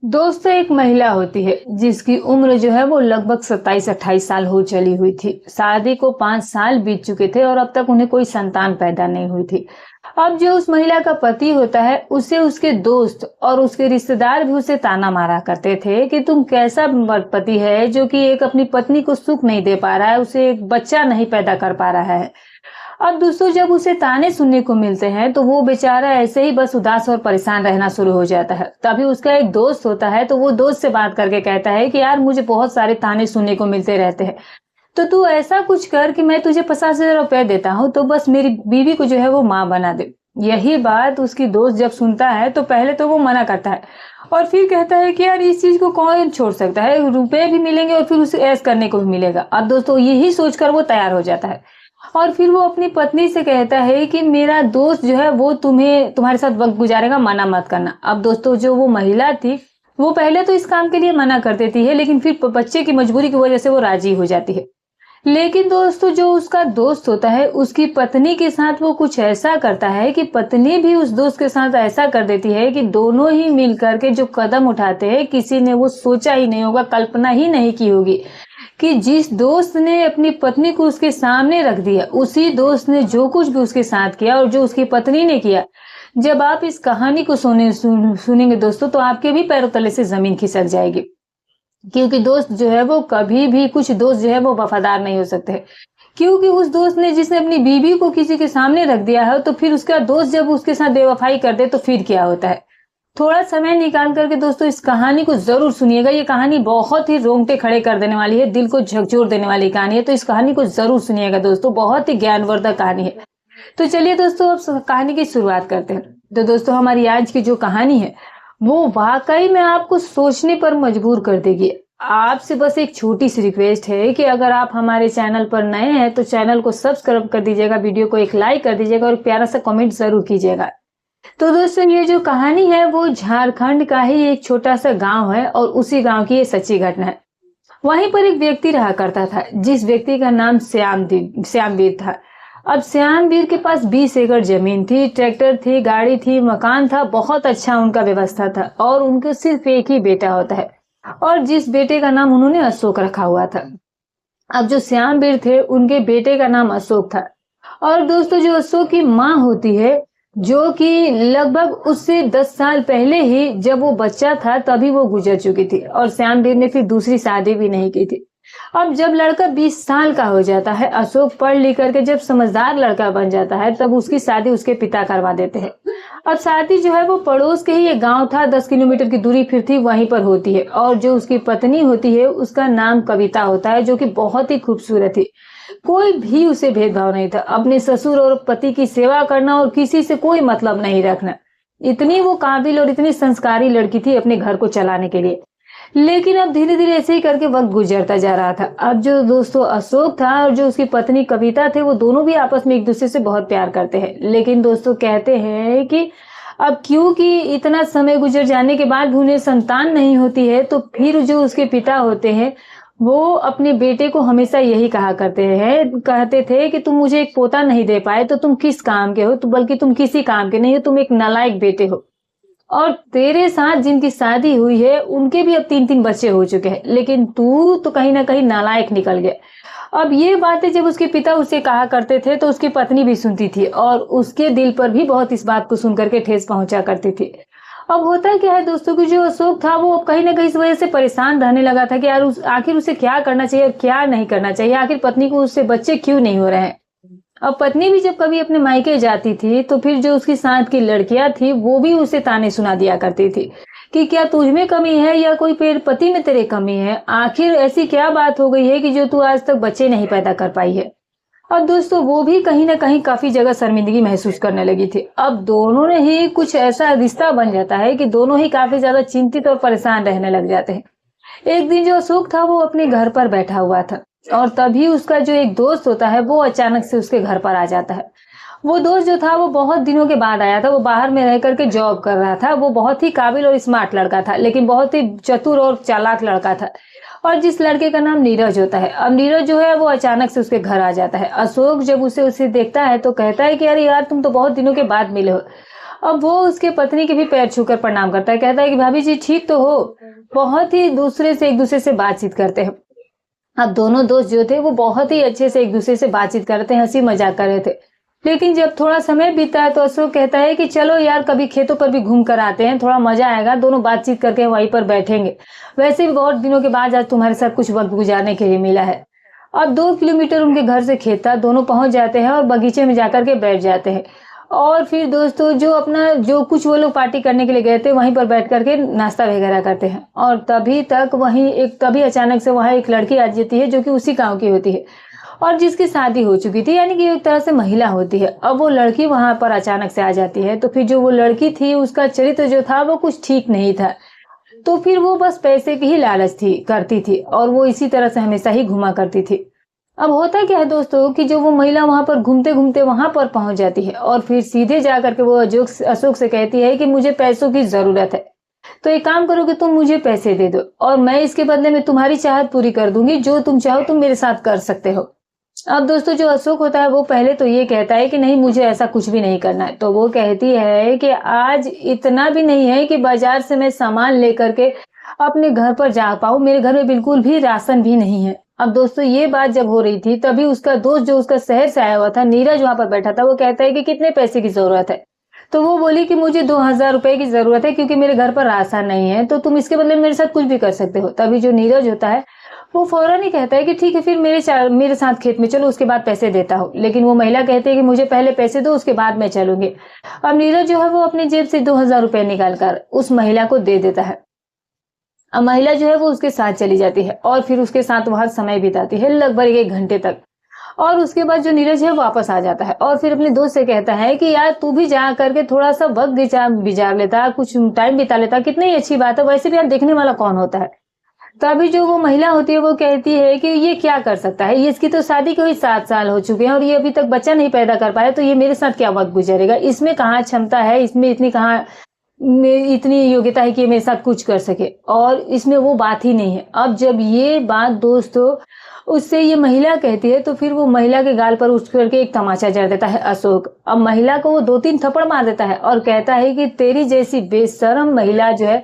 दोस्त एक महिला होती है जिसकी उम्र जो है वो लगभग 27-28 साल हो चली हुई थी। शादी को 5 साल बीत चुके थे और अब तक उन्हें कोई संतान पैदा नहीं हुई थी। अब जो उस महिला का पति होता है उसे उसके दोस्त और उसके रिश्तेदार भी उसे ताना मारा करते थे कि तुम कैसा पति है जो कि एक अपनी पत्नी को सुख नहीं दे पा रहा है, उसे एक बच्चा नहीं पैदा कर पा रहा है। अब दोस्तों जब उसे ताने सुनने को मिलते हैं तो वो बेचारा ऐसे ही बस उदास और परेशान रहना शुरू हो जाता है। तभी उसका एक दोस्त होता है तो वो दोस्त से बात करके कहता है कि यार मुझे बहुत सारे ताने सुनने को मिलते रहते हैं, तो तू ऐसा कुछ कर कि मैं तुझे 50,000 रुपए देता हूँ तो बस मेरी बीवी को जो है वो माँ बना दे। यही बात उसकी दोस्त जब सुनता है तो पहले तो वो मना करता है और फिर कहता है कि यार इस चीज को कौन छोड़ सकता है, रुपए भी मिलेंगे और फिर उसे ऐश करने को भी मिलेगा। अब दोस्तों यही सोचकर वो तैयार हो जाता है और फिर वो अपनी पत्नी से कहता है कि मेरा दोस्त जो है वो तुम्हारे साथ वक्त गुजारेगा, मना मत करना। अब दोस्तों जो वो महिला थी वो पहले तो इस काम के लिए मना कर देती है, लेकिन फिर बच्चे की मजबूरी की वजह से वो राजी हो जाती है। लेकिन दोस्तों जो उसका दोस्त होता है उसकी पत्नी के साथ वो कुछ ऐसा करता है कि पत्नी भी उस दोस्त के साथ ऐसा कर देती है कि दोनों ही मिलकर के जो कदम उठाते हैं किसी ने वो सोचा ही नहीं होगा, कल्पना ही नहीं की होगी कि जिस दोस्त ने अपनी पत्नी को उसके सामने रख दिया उसी दोस्त ने जो कुछ भी उसके साथ किया और जो उसकी पत्नी ने किया। जब आप इस कहानी को सुनेंगे दोस्तों तो आपके भी पैरों तले से जमीन खिसक जाएगी, क्योंकि दोस्त जो है वो कभी भी, कुछ दोस्त जो है वो वफादार नहीं हो सकते, क्योंकि उस दोस्त ने जिसने अपनी बीवी को किसी के सामने रख दिया है तो फिर उसका दोस्त जब उसके साथ बेवफाई कर दे तो फिर क्या होता है। थोड़ा समय निकाल करके दोस्तों इस कहानी को जरूर सुनिएगा। ये कहानी बहुत ही रोंगटे खड़े कर देने वाली है, दिल को झकझोर देने वाली कहानी है, तो इस कहानी को जरूर सुनिएगा दोस्तों, बहुत ही ज्ञानवर्धक कहानी है। तो चलिए दोस्तों अब कहानी की शुरुआत करते हैं। तो दोस्तों हमारी आज की जो कहानी है वो वाकई में आपको सोचने पर मजबूर कर देगी। आपसे बस एक छोटी सी रिक्वेस्ट है कि अगर आप हमारे चैनल पर नए हैं तो चैनल को सब्सक्राइब कर दीजिएगा, वीडियो को एक लाइक कर दीजिएगा और प्यारा सा कमेंट जरूर कीजिएगा। तो दोस्तों ये जो कहानी है वो झारखंड का ही एक छोटा सा गांव है और उसी गांव की ये सच्ची घटना है। वहीं पर एक व्यक्ति रहा करता था जिस व्यक्ति का नाम श्यामवीर था। अब श्यामवीर के पास 20 एकड़ जमीन थी, ट्रैक्टर थी, गाड़ी थी, मकान था, बहुत अच्छा उनका व्यवस्था था और उनके सिर्फ एक ही बेटा होता है और जिस बेटे का नाम उन्होंने अशोक रखा हुआ था। अब जो श्यामवीर थे उनके बेटे का नाम अशोक था और दोस्तों जो अशोक की माँ होती है जो कि लगभग उससे 10 साल पहले ही जब वो बच्चा था तभी वो गुजर चुकी थी और श्यामवीर ने फिर दूसरी शादी भी नहीं की थी। अब जब लड़का 20 साल का हो जाता है, अशोक पढ़ लिख करके जब समझदार लड़का बन जाता है तब उसकी शादी उसके पिता करवा देते हैं। अब शादी जो है वो पड़ोस के ही एक गांव था, 10 किलोमीटर की दूरी फिर थी, वहीं पर होती है और जो उसकी पत्नी होती है उसका नाम कविता होता है जो कि बहुत ही खूबसूरत थी। कोई भी उसे भेदभाव नहीं था, अपने ससुर और पति की सेवा करना और किसी से कोई मतलब नहीं रखना। इतनी वो काबिल और इतनी संस्कारी लड़की थी अपने घर को चलाने के लिए। लेकिन अब धीरे धीरे ऐसे ही करके वक्त गुजरता जा रहा था। अब जो दोस्तों अशोक था और जो उसकी पत्नी कविता थे वो दोनों भी आपस में एक दूसरे से बहुत प्यार करते हैं, लेकिन दोस्तों कहते हैं कि अब क्योंकि इतना समय गुजर जाने के बाद भी उन्हें संतान नहीं होती है तो फिर जो उसके पिता होते हैं वो अपने बेटे को हमेशा यही कहते थे कि तुम मुझे एक पोता नहीं दे पाए तो तुम किस काम के हो, तो बल्कि तुम किसी काम के नहीं हो, तुम एक नालायक बेटे हो। और तेरे साथ जिनकी शादी हुई है उनके भी अब 3-3 बच्चे हो चुके हैं, लेकिन तू तो कहीं ना कहीं नालायक निकल गया। अब ये बातें जब उसके पिता उसे कहा करते थे तो उसकी पत्नी भी सुनती थी और उसके दिल पर भी बहुत इस बात को सुन करके ठेस पहुंचा करती थी। अब होता क्या है दोस्तों कि जो अशोक था वो कहीं ना कहीं इस वजह से परेशान रहने लगा था कि यार आखिर उसे क्या करना चाहिए और क्या नहीं करना चाहिए, आखिर पत्नी को उससे बच्चे क्यों नहीं हो रहे हैं। अब पत्नी भी जब कभी अपने मायके जाती थी तो फिर जो उसकी साथ की लड़कियां थी वो भी उसे ताने सुना दिया करती थी कि क्या तुझ में कमी है या कोई पेड़ पति में तेरे कमी है, आखिर ऐसी क्या बात हो गई है कि जो तू आज तक बच्चे नहीं पैदा कर पाई है। अब दोस्तों वो भी कहीं ना कहीं काफी जगह शर्मिंदगी महसूस करने लगी थी। अब दोनों ने ही कुछ ऐसा रिश्ता बन जाता है कि दोनों ही काफी ज्यादा चिंतित और परेशान रहने लग जाते हैं। एक दिन जो अशोक था वो अपने घर पर बैठा हुआ था और तभी उसका जो एक दोस्त होता है वो अचानक से उसके घर पर आ जाता है। वो दोस्त जो था वो बहुत दिनों के बाद आया था, वो बाहर में रह करके जॉब कर रहा था। वो बहुत ही काबिल और स्मार्ट लड़का था, लेकिन बहुत ही चतुर और चालाक लड़का था और जिस लड़के का नाम नीरज होता है। अब नीरज जो है वो अचानक से उसके घर आ जाता है। अशोक जब उसे देखता है तो कहता है कि अरे यार तुम तो बहुत दिनों के बाद मिले हो। अब वो उसके पत्नी के भी पैर छूकर प्रणाम करता है, कहता है कि भाभी जी ठीक तो हो? बहुत ही एक दूसरे से बातचीत करते हैं। अब दोनों दोस्त जो थे वो बहुत ही अच्छे से एक दूसरे से बातचीत कर रहे थे, हंसी मजाक कर रहे थे। लेकिन जब थोड़ा समय बीता है तो अशोक कहता है कि चलो यार कभी खेतों पर भी घूम कर आते हैं, थोड़ा मजा आएगा, दोनों बातचीत करके वहीं पर बैठेंगे। वैसे भी बहुत दिनों के बाद आज तुम्हारे साथ कुछ वक्त गुजारने के लिए मिला है। अब 2 किलोमीटर उनके घर से खेत था, दोनों पहुंच जाते हैं और बगीचे में जाकर के बैठ जाते हैं। और फिर दोस्तों जो कुछ वो लोग पार्टी करने के लिए गए थे वहीं पर बैठ करके नाश्ता वगैरह करते हैं। और तभी अचानक से वहां एक लड़की आ जाती है जो कि उसी गांव की होती है और जिसकी शादी हो चुकी थी, यानी कि एक तरह से महिला होती है। अब वो लड़की वहां पर अचानक से आ जाती है, तो फिर जो वो लड़की थी उसका चरित्र जो था वो कुछ ठीक नहीं था। तो फिर वो बस पैसे की ही लालच करती थी और वो इसी तरह से हमेशा ही घुमा करती थी। अब होता क्या है दोस्तों कि जो वो महिला वहां पर घूमते घूमते वहां पर पहुंच जाती है और फिर सीधे जा करके वो अशोक से कहती है कि मुझे पैसों की जरूरत है, तो एक काम करो कि तुम मुझे पैसे दे दो और मैं इसके बदले में तुम्हारी चाहत पूरी कर दूंगी, जो तुम चाहो तुम मेरे साथ कर सकते हो। अब दोस्तों जो अशोक होता है वो पहले तो ये कहता है कि नहीं, मुझे ऐसा कुछ भी नहीं करना है। तो वो कहती है कि आज इतना भी नहीं है कि बाजार से मैं सामान लेकर के अपने घर पर जा पाऊं, मेरे घर में बिल्कुल भी राशन भी नहीं है। अब दोस्तों ये बात जब हो रही थी तभी उसका दोस्त जो उसका शहर से आया हुआ था, नीरज, वहां पर बैठा था। वो कहता है कि कितने पैसे की जरूरत है? तो वो बोली कि मुझे 2,000 रुपए की जरूरत है क्योंकि मेरे घर पर राशन नहीं है, तो तुम इसके बदले मेरे साथ कुछ भी कर सकते हो। तभी जो नीरज होता है वो फौरन ही कहता है कि ठीक है, फिर मेरे साथ खेत में चलो, उसके बाद पैसे देता हूँ। लेकिन वो महिला कहती है कि मुझे पहले पैसे दो, उसके बाद मैं चलूंगी। अब नीरज जो है वो अपनी जेब से 2,000 रुपए निकाल कर उस महिला को दे देता है। अब महिला जो है वो उसके साथ चली जाती है और फिर उसके साथ वहां समय बिताती है लगभग 1 घंटे तक। और उसके बाद जो नीरज है वापस आ जाता है और फिर अपने दोस्त से कहता है कि यार तू भी जा करके थोड़ा सा वक्त बिजार लेता, कुछ टाइम बिता लेता, कितनी अच्छी बात है, वैसे भी यार देखने वाला कौन होता है। तभी जो वो महिला होती है वो कहती है कि ये क्या कर सकता है, ये इसकी तो शादी को ही 7 साल हो चुके हैं और ये अभी तक बच्चा नहीं पैदा कर पाया, तो ये मेरे साथ क्या वक्त गुजरेगा, इसमें कहाँ क्षमता है, इसमें इतनी योग्यता है कि ये मेरे साथ कुछ कर सके, और इसमें वो बात ही नहीं है। अब जब ये बात दोस्तों उससे ये महिला कहती है तो फिर वो महिला के गाल पर उठ करके एक तमाचा जड़ देता है अशोक। अब महिला को वो 2-3 थप्पड़ मार देता है और कहता है कि तेरी जैसी बेशरम महिला जो है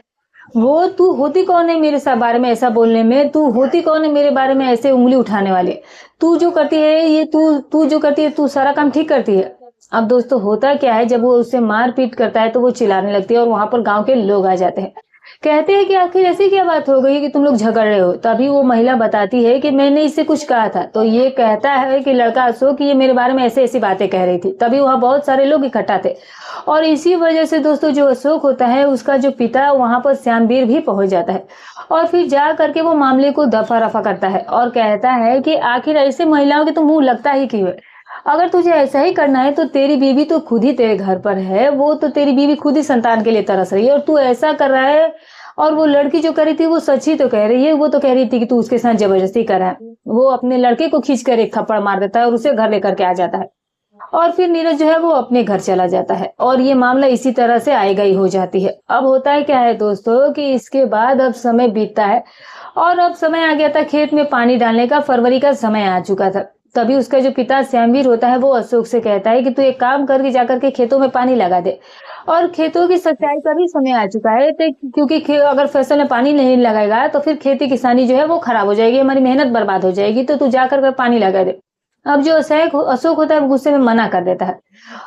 वो तू होती कौन है मेरे बारे में ऐसा बोलने में, तू होती कौन है मेरे बारे में ऐसे उंगली उठाने वाली, तू जो करती है ये तू जो करती है तू सारा काम ठीक करती है। अब दोस्तों होता क्या है, जब वो उससे मारपीट करता है तो वो चिल्लाने लगती है और वहां पर गांव के लोग आ जाते हैं, कहते हैं कि आखिर ऐसी क्या बात हो गई कि तुम लोग झगड़ रहे हो। तभी वो महिला बताती है कि मैंने इससे कुछ कहा था, तो ये कहता है कि लड़का अशोक ये मेरे बारे में ऐसे ऐसी बातें कह रही थी। तभी वहां बहुत सारे लोग इकट्ठा थे और इसी वजह से दोस्तों जो अशोक होता है उसका जो पिता वहां पर श्यामवीर भी पहुंच जाता है और फिर जा करके वो मामले को दफा रफा करता है और कहता है कि आखिर ऐसे महिलाओं के तो मुंह लगता ही क्यों है, अगर तुझे ऐसा ही करना है तो तेरी बीवी तो खुद ही तेरे घर पर है, वो तो तेरी बीवी खुद ही संतान के लिए तरस रही है और तू ऐसा कर रहा है। और वो लड़की जो कर रही थी वो सच ही तो कह रही है, वो तो कह रही थी कि तू उसके साथ जबरदस्ती कर रहा है। वो अपने लड़के को खींच कर एक थप्पड़ मार देता है और उसे घर लेकर के आ जाता है और फिर नीरज जो है वो अपने घर चला जाता है और ये मामला इसी तरह से आएगा ही हो जाती है। अब होता है क्या है दोस्तों कि इसके बाद अब समय बीतता है और अब समय आ गया था खेत में पानी डालने का, फरवरी का समय आ चुका था। तभी उसका जो पिता श्यामवीर होता है वो अशोक से कहता है कि तू एक काम करके जाकर के खेतों में पानी लगा दे, और खेतों की सिंचाई का भी समय आ चुका है, तो क्योंकि अगर फसल में पानी नहीं लगाएगा तो फिर खेती किसानी जो है वो खराब हो जाएगी, हमारी मेहनत बर्बाद हो जाएगी, तो तू जाकर के पानी लगा दे। अब जो अशोक होता है वो गुस्से में मना कर देता है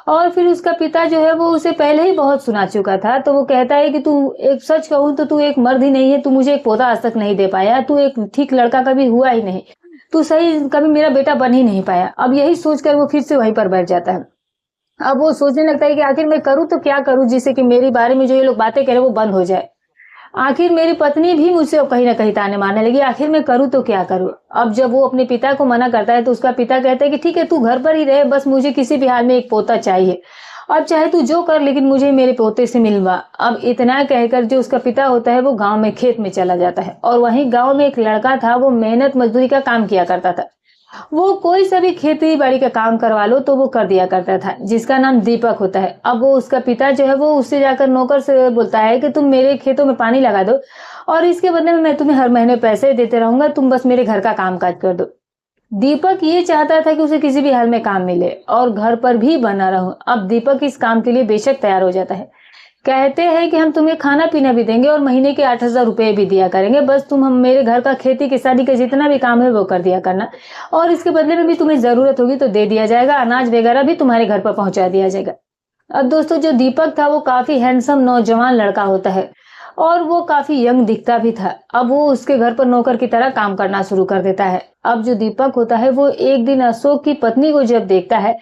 और फिर उसका पिता जो है वो उसे पहले ही बहुत सुना चुका था, तो वो कहता है कि तू एक सच कहूँ तो तू एक मर्द ही नहीं है, तू मुझे एक पौधा आज तक नहीं दे पाया, तू एक ठीक लड़का कभी हुआ ही नहीं, तू सही कभी मेरा बेटा बन ही नहीं पाया। अब यही सोचकर वो फिर से वहीं पर बैठ जाता है। अब वो सोचने लगता है कि आखिर मैं करूँ तो क्या करूँ जिससे कि मेरे बारे में जो ये लोग बातें कह रहे हैं वो बंद हो जाए। आखिर मेरी पत्नी भी मुझसे कहीं ना कहीं ताने मारने लगी, आखिर मैं करूँ तो क्या करूँ। अब जब वो अपने पिता को मना करता है तो उसका पिता कहता है कि ठीक है तू घर पर ही रहे, बस मुझे किसी भी हाल में एक पोता चाहिए, अब चाहे तू जो कर लेकिन मुझे मेरे पोते से मिलवा। अब इतना कहकर जो उसका पिता होता है वो गांव में खेत में चला जाता है और वहीं गांव में एक लड़का था, वो मेहनत मजदूरी का काम किया करता था। वो कोई सा भी खेती बाड़ी का काम करवा लो तो वो कर दिया करता था, जिसका नाम दीपक होता है। अब वो उसका पिता जो है वो उससे जाकर नौकर से बोलता है कि तुम मेरे खेतों में पानी लगा दो और इसके बदले में मैं तुम्हें हर महीने पैसे देते रहूंगा, तुम बस मेरे घर का काम काज कर दो। दीपक ये चाहता था कि उसे किसी भी हाल में काम मिले और घर पर भी बना रहो। अब दीपक इस काम के लिए बेशक तैयार हो जाता है। कहते हैं कि हम तुम्हें खाना पीना भी देंगे और महीने के 8,000 रुपए भी दिया करेंगे, बस तुम हम मेरे घर का खेती किसानी का जितना भी काम है वो कर दिया करना, और इसके बदले में भी तुम्हें जरूरत होगी तो दे दिया जाएगा, अनाज वगैरह भी तुम्हारे घर पर पहुंचा दिया जाएगा। अब दोस्तों जो दीपक था वो काफी हैंडसम नौजवान लड़का होता है और वो काफी यंग दिखता भी था। अब वो उसके घर पर नौकर की तरह काम करना शुरू कर देता है। अब जो दीपक होता है वो एक दिन अशोक की पत्नी को जब देखता है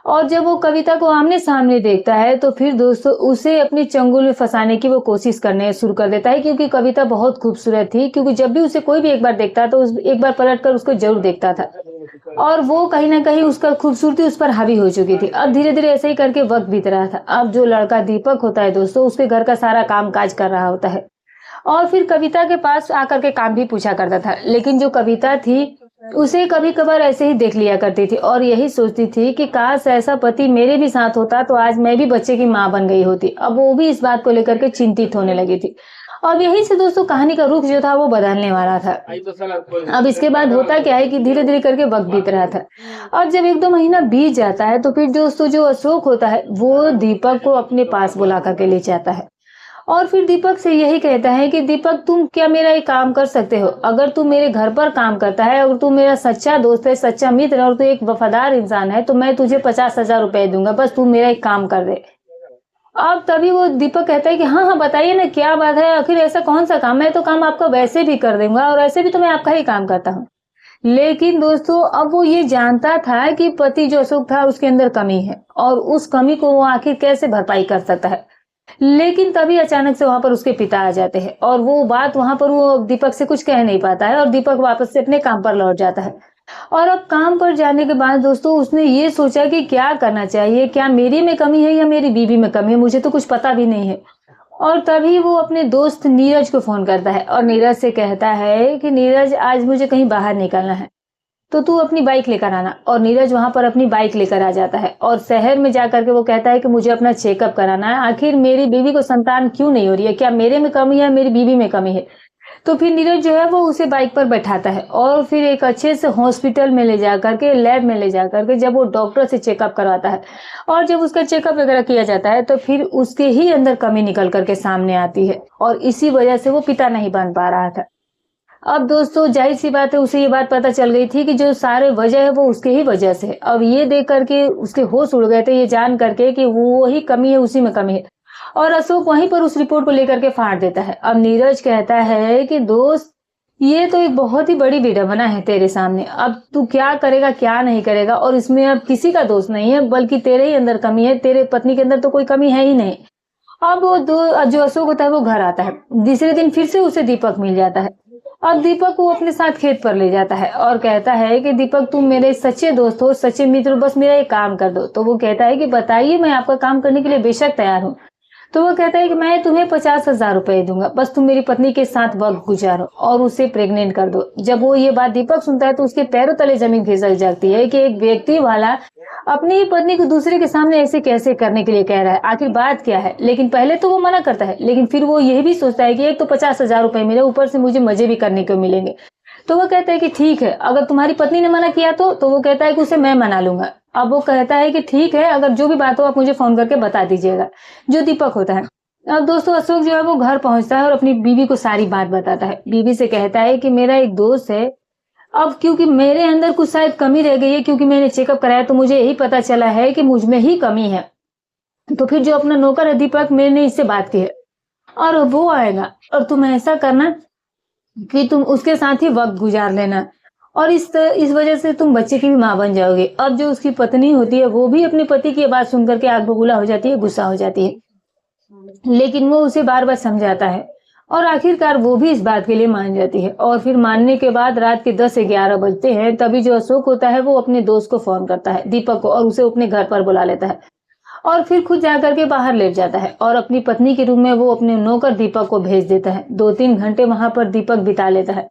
और जब वो कविता को आमने सामने देखता है तो फिर दोस्तों उसे अपनी चंगुल में फंसाने की वो कोशिश करने शुरू कर देता है, क्योंकि कविता बहुत खूबसूरत थी। क्योंकि जब भी उसे कोई भी एक बार देखता तो एक बार पलट कर उसको जरूर देखता था और वो कहीं ना कहीं उसका खूबसूरती उस पर हावी हो चुकी थी। अब धीरे धीरे ऐसे ही करके वक्त बीत रहा था। अब जो लड़का दीपक होता है दोस्तों उसके घर का सारा काम काज कर रहा होता है और फिर कविता के पास आकर के काम भी पूछा करता था। लेकिन जो कविता थी उसे कभी कभार ऐसे ही देख लिया करती थी और यही सोचती थी कि काश ऐसा पति मेरे भी साथ होता तो आज मैं भी बच्चे की माँ बन गई होती। अब वो भी इस बात को लेकर के चिंतित होने लगी थी। अब यही से दोस्तों कहानी का रुख जो था वो बदलने वाला था। अब इसके बाद होता क्या है कि धीरे धीरे करके वक्त बीत रहा था और जब 1-2 महीना बीत जाता है तो फिर दोस्तों जो अशोक होता है वो दीपक को अपने पास बुला करके ले जाता है और फिर दीपक से यही कहता है कि दीपक तुम क्या मेरा एक काम कर सकते हो? अगर तू मेरे घर पर काम करता है, अगर तू मेरा सच्चा दोस्त है, सच्चा मित्र और तू एक वफादार इंसान है तो मैं तुझे 50,000 रुपए दूंगा, बस तू मेरा एक काम कर दे। अब तभी वो दीपक कहता है कि हाँ हाँ बताइए ना क्या बात है, आखिर ऐसा कौन सा काम? मैं तो काम आपका वैसे भी कर दूंगा और ऐसे भी तो मैं आपका ही काम करता हूँ। लेकिन दोस्तों अब वो ये जानता था कि पति जो अशोक था उसके अंदर कमी है और उस कमी को वो आखिर कैसे भरपाई कर सकता है। लेकिन तभी अचानक से वहां पर उसके पिता आ जाते हैं और वो बात वहां पर वो दीपक से कुछ कह नहीं पाता है और दीपक वापस से अपने काम पर लौट जाता है। और अब काम पर जाने के बाद दोस्तों उसने ये सोचा कि क्या करना चाहिए, क्या मेरी में कमी है या मेरी बीवी में कमी है, मुझे तो कुछ पता भी नहीं है। और तभी वो अपने दोस्त नीरज को फोन करता है और नीरज से कहता है कि नीरज आज मुझे कहीं बाहर निकलना है तो तू अपनी बाइक लेकर आना। और नीरज वहां पर अपनी बाइक लेकर आ जाता है और शहर में जाकर के वो कहता है कि मुझे अपना चेकअप कराना है, आखिर मेरी बीवी को संतान क्यों नहीं हो रही है, क्या मेरे में कमी है मेरी बीवी में कमी है। तो फिर नीरज जो है वो उसे बाइक पर बैठाता है और फिर एक अच्छे से हॉस्पिटल में ले जाकर के लैब में ले जाकर के जब वो डॉक्टर से चेकअप करवाता है और जब उसका चेकअप वगैरह किया जाता है तो फिर उसके ही अंदर कमी निकल करके सामने आती है और इसी वजह से वो पिता नहीं बन पा रहा था। अब दोस्तों जाहिर सी बात है उसे ये बात पता चल गई थी कि जो सारे वजह है वो उसके ही वजह से है। अब ये देख करके उसके होश उड़ गए थे ये जान करके कि वो ही कमी है उसी में कमी है और अशोक वहीं पर उस रिपोर्ट को लेकर के फाड़ देता है। अब नीरज कहता है कि दोस्त ये तो एक बहुत ही बड़ी विडंबना है तेरे सामने, अब तू क्या करेगा क्या नहीं करेगा और इसमें अब किसी का दोष नहीं है बल्कि तेरे ही अंदर कमी है, तेरे पत्नी के अंदर तो कोई कमी है ही नहीं। अब वो जो अशोक होता है वो घर आता है। तीसरे दिन फिर से उसे दीपक मिल जाता है। अब दीपक को अपने साथ खेत पर ले जाता है और कहता है कि दीपक तुम मेरे सच्चे दोस्त हो, सच्चे मित्र हो, बस मेरा एक काम कर दो। तो वो कहता है कि बताइए, मैं आपका काम करने के लिए बेशक तैयार हूँ। तो वो कहता है कि मैं तुम्हें 50,000 रुपए दूंगा, बस तुम मेरी पत्नी के साथ वक्त गुजारो और उसे प्रेग्नेंट कर दो। जब वो ये बात दीपक सुनता है तो उसके पैरों तले जमीन खिसक जाती है कि एक व्यक्ति वाला अपनी ही पत्नी को दूसरे के सामने ऐसे कैसे करने के लिए कह रहा है, आखिर बात क्या है। लेकिन पहले तो वो मना करता है, लेकिन फिर वो यह भी सोचता है कि एक तो 50,000 रुपए मिले, ऊपर से मुझे मजे भी करने को मिलेंगे। तो वो कहता है कि ठीक है, अगर तुम्हारी पत्नी ने मना किया तो वो कहता है कि उसे मैं मना लूंगा। अब वो कहता है कि ठीक है, अगर जो भी बात हो आप मुझे फोन करके बता दीजिएगा, जो दीपक होता है। अब दोस्तों अशोक जो है वो घर पहुंचता है और अपनी बीवी को सारी बात बताता है। बीवी से कहता है कि मेरा एक दोस्त है, अब क्योंकि मेरे अंदर कुछ शायद कमी रह गई है, क्योंकि मैंने चेकअप कराया तो मुझे यही पता चला है कि मुझ में ही कमी है। तो फिर जो अपना नौकर है दीपक, मैंने इससे बात की है और वो आएगा और तुम ऐसा करना कि तुम उसके साथ ही वक्त गुजार लेना और इस वजह से तुम बच्चे की भी मां बन जाओगे। अब जो उसकी पत्नी होती है वो भी अपने पति की बात सुनकर के आग बबूला हो जाती है, गुस्सा हो जाती है, लेकिन वो उसे बार बार समझाता है और आखिरकार वो भी इस बात के लिए मान जाती है। और फिर मानने के बाद रात के 10 से 11 बजते हैं, तभी जो अशोक होता है वो अपने दोस्त को फोन करता है, दीपक को, और उसे अपने घर पर बुला लेता है और फिर खुद जाकर के बाहर लेट जाता है और अपनी पत्नी के रूम में वो अपने नौकर दीपक को भेज देता है। 2-3 घंटे वहां पर दीपक बिता लेता है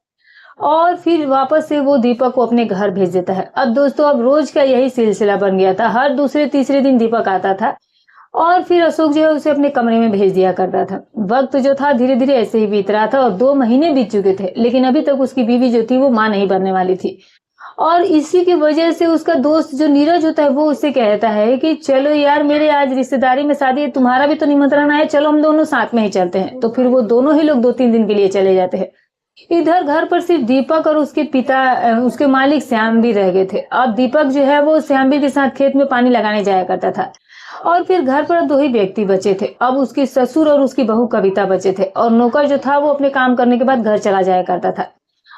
और फिर वापस से वो दीपक को अपने घर भेज देता है। अब दोस्तों अब रोज का यही सिलसिला बन गया था, हर दूसरे तीसरे दिन दीपक आता था और फिर अशोक जो है उसे अपने कमरे में भेज दिया करता था। वक्त जो था धीरे धीरे ऐसे ही बीत रहा था और 2 महीने बीत चुके थे, लेकिन अभी तक उसकी बीवी जो थी वो मां नहीं बनने वाली थी। और इसी की वजह से उसका दोस्त जो नीरज होता है वो उससे कहता है कि चलो यार, मेरे आज रिश्तेदारी में शादी है, तुम्हारा भी तो निमंत्रण है, चलो हम दोनों साथ में ही चलते हैं। तो फिर वो दोनों ही लोग 2-3 दिन के लिए चले जाते हैं। इधर घर पर सिर्फ दीपक और उसके पिता उसके मालिक श्याम भी रह गए थे। अब दीपक जो है वो श्यामवीर के साथ खेत में पानी लगाने जाया करता था। और फिर घर पर 2 ही व्यक्ति बचे थे। अब उसके ससुर और उसकी बहू कविता बचे थे, और नौकर जो था वो अपने काम करने के बाद घर चला जाया करता था।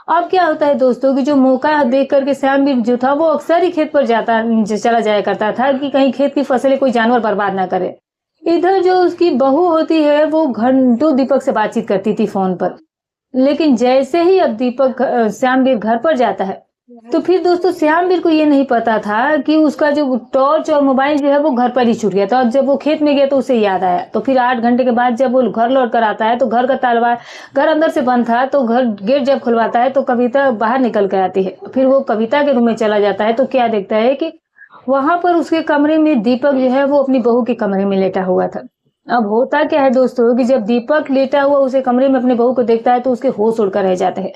अब क्या होता है दोस्तों कि जो मौका देख करके श्यामवीर जो था वो अक्सर ही खेत पर चला जाया करता था कि कहीं खेत की फसलें कोई जानवर बर्बाद ना करे। इधर जो उसकी बहू होती है वो घंटों दीपक से बातचीत करती थी फोन पर। लेकिन जैसे ही अब दीपक श्यामवीर घर पर जाता है, तो फिर दोस्तों श्यामवीर को ये नहीं पता था कि उसका जो टॉर्च और मोबाइल जो है वो घर पर ही छूट गया था। और जब वो खेत में गया तो उसे याद आया। तो फिर 8 घंटे के बाद जब वो घर लौट कर आता है तो घर का ताला, घर अंदर से बंद था, तो घर गेट जब खुलवाता है तो कविता बाहर निकल कर आती है। फिर वो कविता के रूम में चला जाता है तो क्या देखता है कि वहां पर उसके कमरे में दीपक जो है वो अपनी बहू के कमरे में लेटा हुआ था। अब होता क्या है दोस्तों कि जब दीपक लेटा हुआ उसे कमरे में अपने बहू को देखता है तो उसके होश उड़कर रह जाते हैं।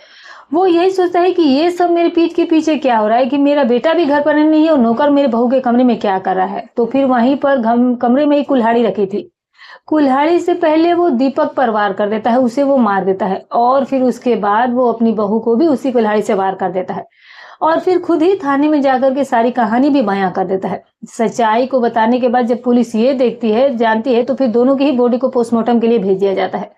वो यही सोचता है कि ये सब मेरे पीठ के पीछे क्या हो रहा है, कि मेरा बेटा भी घर पर नहीं है और नौकर मेरे बहू के कमरे में क्या कर रहा है। तो फिर वहीं पर कमरे में ही कुल्हाड़ी रखी थी। कुल्हाड़ी से पहले वो दीपक पर वार कर देता है, उसे वो मार देता है, और फिर उसके बाद वो अपनी बहू को भी उसी कुल्हाड़ी से वार कर देता है। और फिर खुद ही थाने में जाकर के सारी कहानी भी बयां कर देता है। सच्चाई को बताने के बाद जब पुलिस ये जानती है तो फिर दोनों की ही बॉडी को पोस्टमार्टम के लिए भेज दिया जाता है,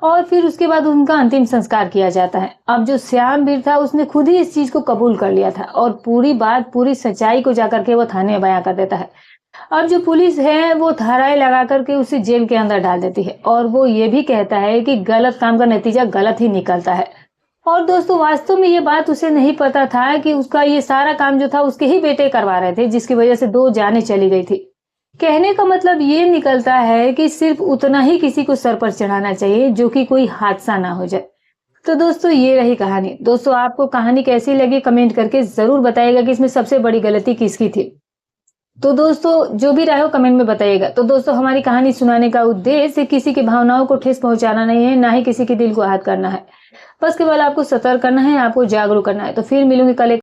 और फिर उसके बाद उनका अंतिम संस्कार किया जाता है। अब जो श्यामवीर था उसने खुद ही इस चीज को कबूल कर लिया था, और पूरी सच्चाई को जाकर के वो थाने में बयां कर देता है। अब जो पुलिस है वो धाराएं लगा करके उसे जेल के अंदर डाल देती है, और वो ये भी कहता है कि गलत काम का नतीजा गलत ही निकलता है। और दोस्तों वास्तव में ये बात उसे नहीं पता था कि उसका ये सारा काम जो था उसके ही बेटे करवा रहे थे, जिसकी वजह से 2 जानें चली गई थी। कहने का मतलब ये निकलता है कि सिर्फ उतना ही किसी को सर पर चढ़ाना चाहिए जो कि कोई हादसा ना हो जाए। तो दोस्तों ये रही कहानी। दोस्तों आपको कहानी कैसी लगी कमेंट करके जरूर बताइएगा कि इसमें सबसे बड़ी गलती किसकी थी। तो दोस्तों जो भी राय हो कमेंट में बताइएगा। तो दोस्तों हमारी कहानी सुनाने का उद्देश्य किसी की भावनाओं को ठेस पहुंचाना नहीं है, ना ही किसी के दिल को आहत करना है। बस केवल आपको सतर्क करना है, आपको जागरूक करना है। तो फिर मिलूंगी कल एक